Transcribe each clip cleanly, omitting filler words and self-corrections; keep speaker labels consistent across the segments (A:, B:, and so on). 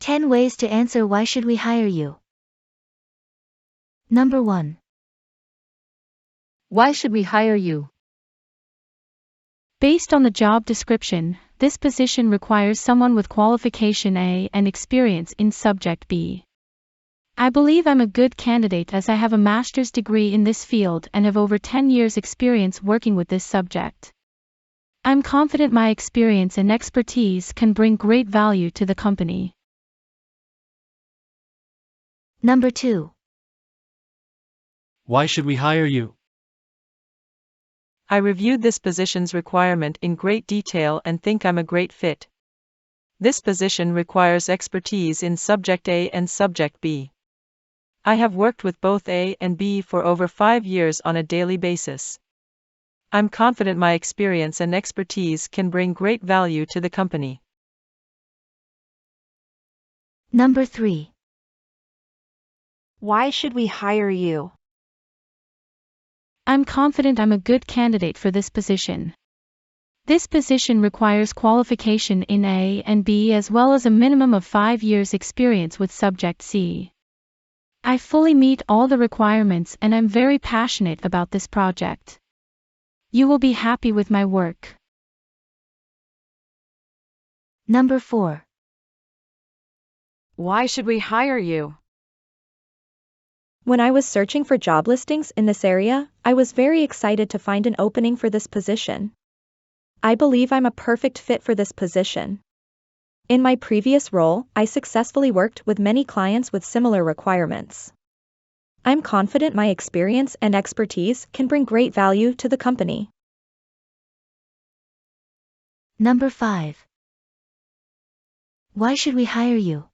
A: 10 ways to answer why should we hire you. Number 1.
B: Why should we hire you?
C: Based on the job description, this position requires someone with qualification A and experience in subject B. I believe I'm a good candidate as I have a master's degree in this field and have over 10 years' experience working with this subject. I'm confident my experience and expertise can bring great value to the company.
A: Number 2.
D: Why should we hire you?
E: I reviewed this position's requirement in great detail and think I'm a great fit. This position requires expertise in Subject A and Subject B. I have worked with both A and B for over 5 years on a daily basis. I'm confident my experience and expertise can bring great value to the company.
A: Number 3.
F: Why should we hire you?
C: I'm confident I'm a good candidate for this position. This position requires qualification in A and B as well as a minimum of 5 years' experience with Subject C. I fully meet all the requirements and I'm very passionate about this project. You will be happy with my work.
A: Number 4.
F: Why should we hire you?
G: When I was searching for job listings in this area, I was very excited to find an opening for this position. I believe I'm a perfect fit for this position. In my previous role, I successfully worked with many clients with similar requirements. I'm confident my experience and expertise can bring great value to the company.
A: Number 5. Why should we hire you?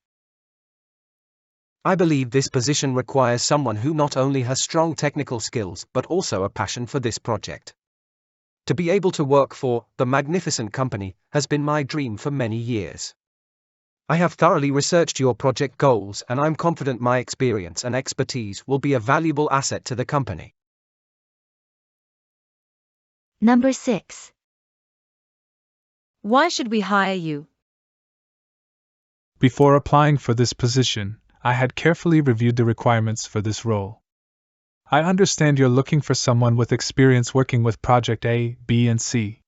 H: I believe this position requires someone who not only has strong technical skills but also a passion for this project. To be able to work for the magnificent company has been my dream for many years. I have thoroughly researched your project goals and I'm confident my experience and expertise will be a valuable asset to the company.
A: Number 6.
E: Why should we hire you?
I: Before applying for this position, I had carefully reviewed the requirements for this role. I understand you're looking for someone with experience working with Project A, B, and C.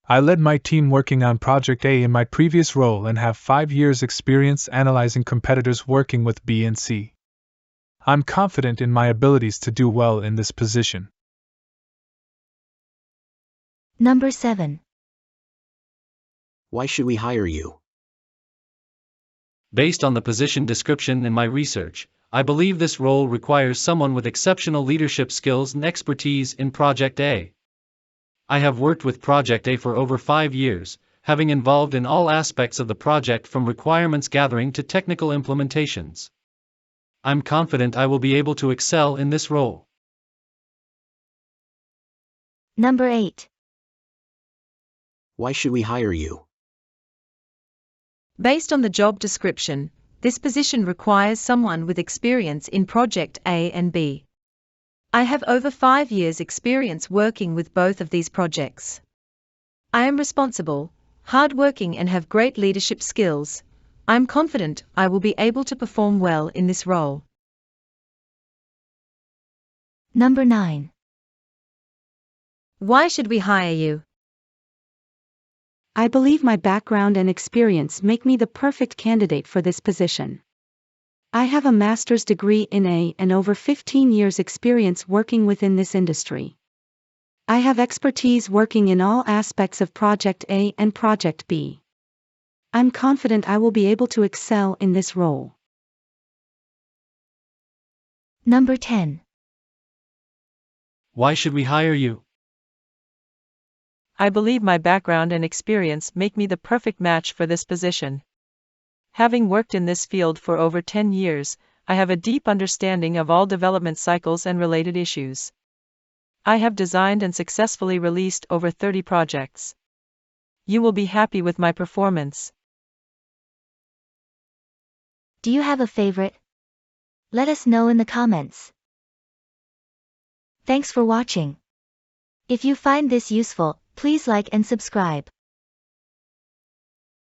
I: I led my team working on Project A in my previous role and have 5 years' experience analyzing competitors working with B and C. I'm confident in my abilities to do well in this position.
A: Number 7.
J: Why should we hire you?
D: Based on the position description and my research, I believe this role requires someone with exceptional leadership skills and expertise in Project A. I have worked with Project A for over 5 years, having involved in all aspects of the project from requirements gathering to technical implementations. I'm confident I will be able to excel in this role.
A: Number 8.
J: Why should we hire you?
E: Based on the job description, this position requires someone with experience in Project A and B. I have over 5 years' experience working with both of these projects. I am responsible, hardworking and have great leadership skills. I'm confident I will be able to perform well in this role.
A: Number 9.
E: Why should we hire you?
B: I believe my background and experience make me the perfect candidate for this position. I have a master's degree in A and over 15 years' experience working within this industry. I have expertise working in all aspects of Project A and Project B. I'm confident I will be able to excel in this role.
A: Number 10.
D: Why should we hire you?
E: I believe my background and experience make me the perfect match for this position. Having worked in this field for over 10 years, I have a deep understanding of all development cycles and related issues. I have designed and successfully released over 30 projects. You will be happy with my performance.
A: Do you have a favorite? Let us know in the comments. Thanks for watching. If you find this useful, please like and subscribe.